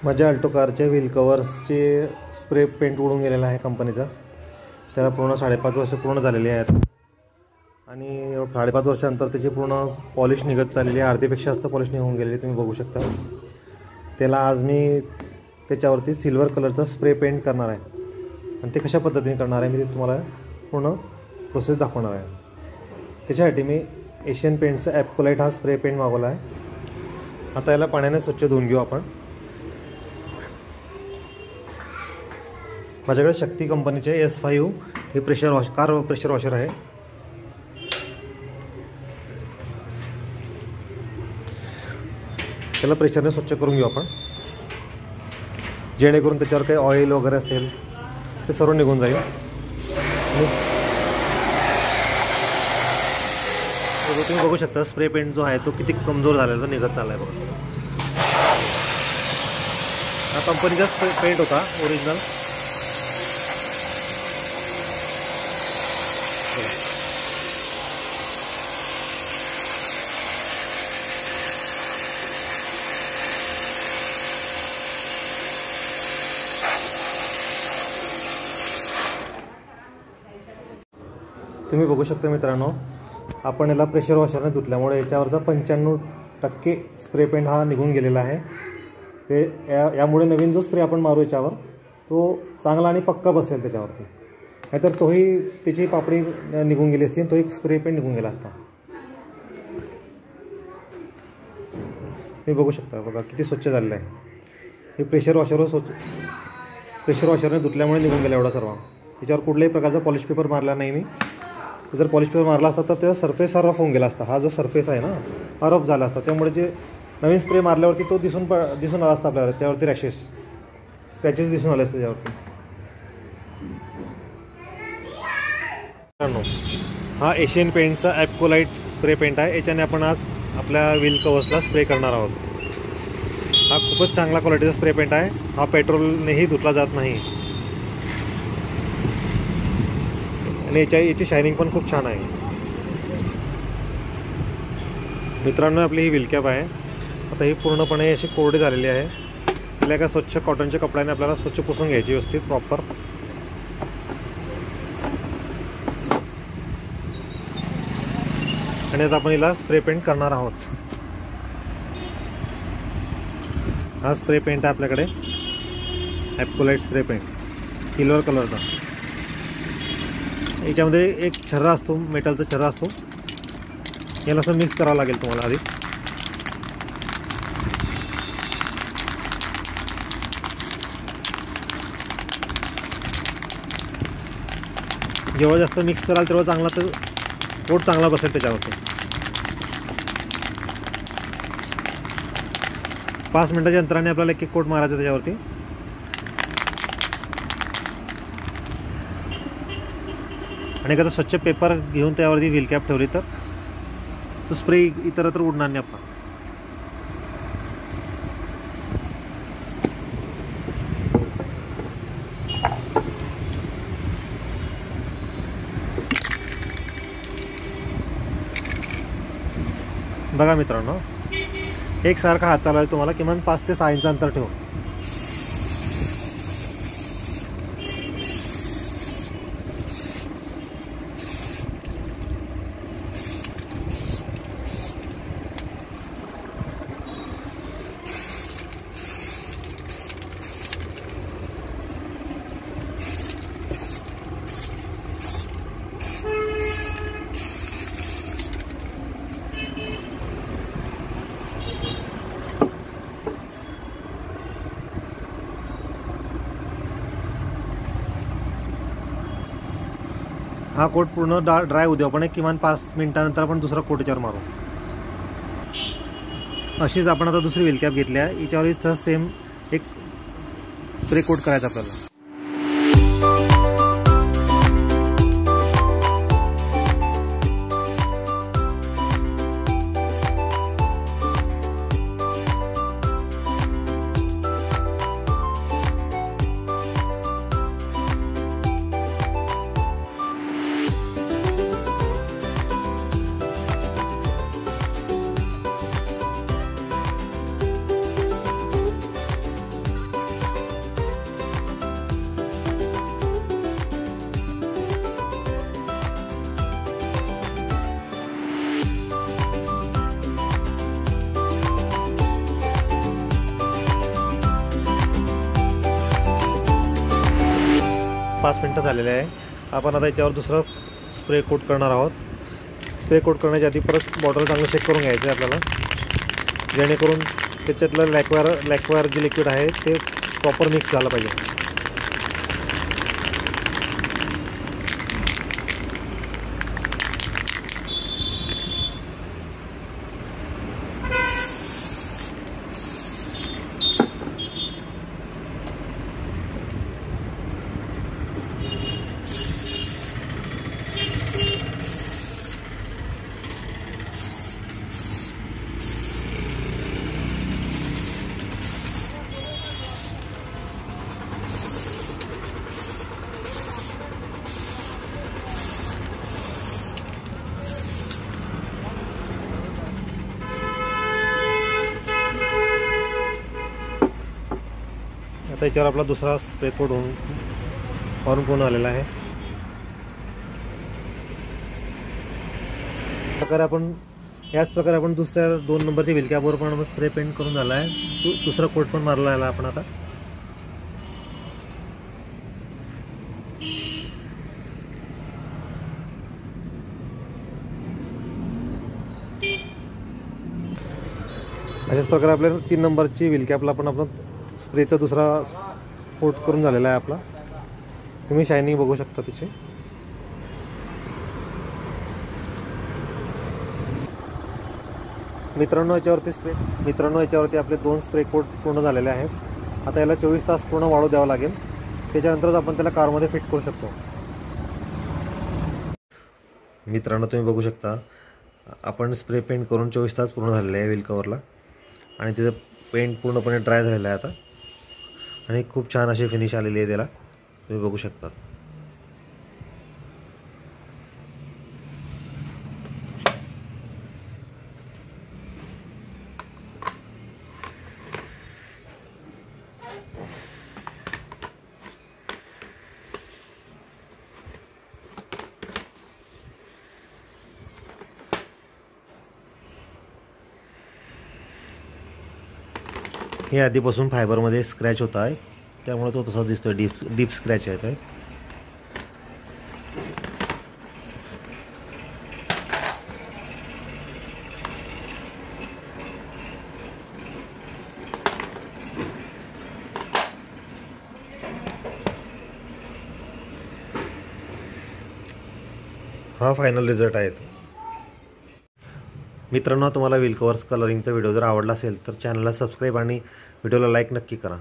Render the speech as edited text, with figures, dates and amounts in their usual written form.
माझ्या Alto कारचे wheel कवर्सचे spray paint उडून गेलेला आहे कंपनीचा. त्याला पूर्ण 5.5 वर्ष पूर्ण झालेली आहेत आणि 5.5 वर्षानंतर त्याची पूर्ण पॉलिश निघत चाललेली आहे. अर्धेपेक्षा जास्त पॉलिश निघून गेलेली तुम्ही बघू शकता. त्याला आज मी त्याच्यावरती सिल्वर कलरचा स्प्रे पेंट करणार आहे आणि ते कशा पद्धतीने करणार आहे मी ते तुम्हाला पूर्ण प्रोसेस दाखवणार आहे. त्याच्यासाठी मी एशियन पेंटचा ॲपकोलाइट हा स्प्रे पेंट मागवला आहे. आता याला पाण्याने स्वच्छ धुवून घेऊ आपण. माझ्याकडे शक्ती कंपनीचे S5 हे कार प्रेशर वॉशर आहे. त्याला प्रेशरने स्वच्छ करून घेऊ आपण, जेणेकरून त्याच्यावर काही ऑइल वगैरे असेल ते सर्व निघून जाईल. तुम्ही बघू शकता स्प्रे पेंट जो आहे तो किती कमजोर झालेला निघत चालला आहे बघा. हा कंपनीचा स्प्रे पेंट होता ओरिजिनल. तुम्ही बघू शकता मित्रांनो, आपण याला प्रेशर वॉशरने धुतल्यामुळे याच्यावरचा 95% स्प्रे पेंट हा निघून गेलेला आहे. ते यामुळे नवीन जो स्प्रे आपण मारू याच्यावर तो चांगला आणि पक्का बसेल त्याच्यावरती. नाहीतर तोही त्याची पापडी निघून गेली असती, तो एक स्प्रे पेंट निघून गेला असता. तुम्ही बघू शकता बघा किती स्वच्छ झालेलं आहे. हे प्रेशर वॉशरने धुतल्यामुळे निघून गेला एवढा सर्व. याच्यावर कुठल्याही प्रकारचा पॉलिश पेपर मारला नाही मी. जर पॉलिश पेपर मारला असता तर त्याचा सरफेस हा रफ होऊन गेला असता. हा जो सरफेस आहे ना हा रफ झाला असता. त्यामुळे जे नवीन स्प्रे मारल्यावरती तो दिसून आला असता आपल्याला. त्यावरती स्क्रॅचेस दिसून आले असते त्यावरती. हा एशियन पेंटचा ॲपकोलाइट स्प्रे पेंट आहे. याच्याने आपण आज आपल्या व्हील कवर्सला स्प्रे करणार आहोत. हा खूपच चांगला क्वालिटीचा स्प्रे पेंट आहे. हा पेट्रोलनेही धुतला जात नाही आणि याची शायनिंग पण खूप छान आहे. मित्रांनो, आपली ही व्हील कॅप आहे. आता ही पूर्णपणे अशी कोरडी झालेली आहे. तिला एका स्वच्छ कॉटनच्या कपड्याने आपल्याला स्वच्छ पुसून घ्यायची व्यवस्थित प्रॉपर. आणि आता आपण हिला स्प्रे पेंट करणार आहोत. हा स्प्रे पेंट आहे आपल्याकडे ॲपकोलाइट स्प्रे पेंट सिल्वर कलरचा. याच्यामध्ये एक छर्रा असतो, मेटलचा छर्रा असतो. याला असं मिक्स करावं लागेल तुम्हाला आधी. जेव्हा जास्त मिक्स कराल तेव्हा चांगला तर कोट चांगला बसेल त्याच्यावरती. 5 मिनिटाच्या अंतराने आपल्याला एक कोट मारायचा त्याच्यावरती. आणि एखादा स्वच्छ पेपर घेऊन त्यावरती व्हील कॅप ठेवली तर तो स्प्रे इतरत्र उडणार नाही आपला. बघा मित्रांनो, एकसारखा हात चालवायचा तुम्हाला. किमान 5 ते 6 इंच अंतर ठेवून. हा कोट पूर्ण ड्राय होऊ देऊ आपण. किमान 5 मिनिटानंतर आपण दुसरा कोट याच्यावर मारू. अशीच आपण आता दुसरी व्हील कॅप घेतली आहे. याच्यावर इथं सेम एक स्प्रे कोट करायचा आपल्याला. 5 मिनटं झालेले आहे. आपण आता याच्यावर दुसरा स्प्रे कोट करणार आहोत. स्प्रे कोट करण्याच्या आधी परत बॉटल चांगलं चेक करून घ्यायचं आहे आपल्याला, जेणेकरून त्याच्यातलं लॅक्वायर जे लिक्विड आहे ते प्रॉपर मिक्स झालं पाहिजे. आता याच्यावर आपला दुसरा स्प्रे कोट होऊन पूर्ण आलेला आहे. याच प्रकारे आपण दुसऱ्या 2 नंबरच्या व्हील कॅपवर पण स्प्रे पेंट करून झाला आहे. दुसरा कोट पण मारला आहे आपण आता. अशाच प्रकारे आपल्या 3 नंबरची व्हील कॅपला पण आपण स्प्रेचा दुसरा कोट करून झालेला आहे आपला. तुम्ही शायनिंग बघू शकता तिची. मित्रांनो याच्यावरती आपले 2 स्प्रे कोट पूर्ण झालेले आहेत. आता याला 24 तास पूर्ण वाळू द्यावं लागेल. त्याच्यानंतरच आपण त्याला कारमध्ये फिट करू शकतो. मित्रांनो तुम्ही बघू शकता आपण स्प्रे पेंट करून 24 तास पूर्ण झालेले आहे व्हील कवरला, आणि तिचं पेंट पूर्णपणे ड्राय झालेलं आहे आता, आणि खूप छान अशी फिनिश आलेली आहे त्याला, तुम्ही बघू शकता. हे आधीपासून फायबरमध्ये स्क्रॅच होत आहे, त्यामुळे तो तसा दिसतोय. डीप स्क्रॅच आहे. हा फायनल रिझल्ट आहे. मित्रांनो तुम्हाला व्हील कवर्स कलरिंगचा व्हिडिओ जर आवडला असेल तर चॅनलला सबस्क्राईब आणि व्हिडिओला लाईक नक्की करा.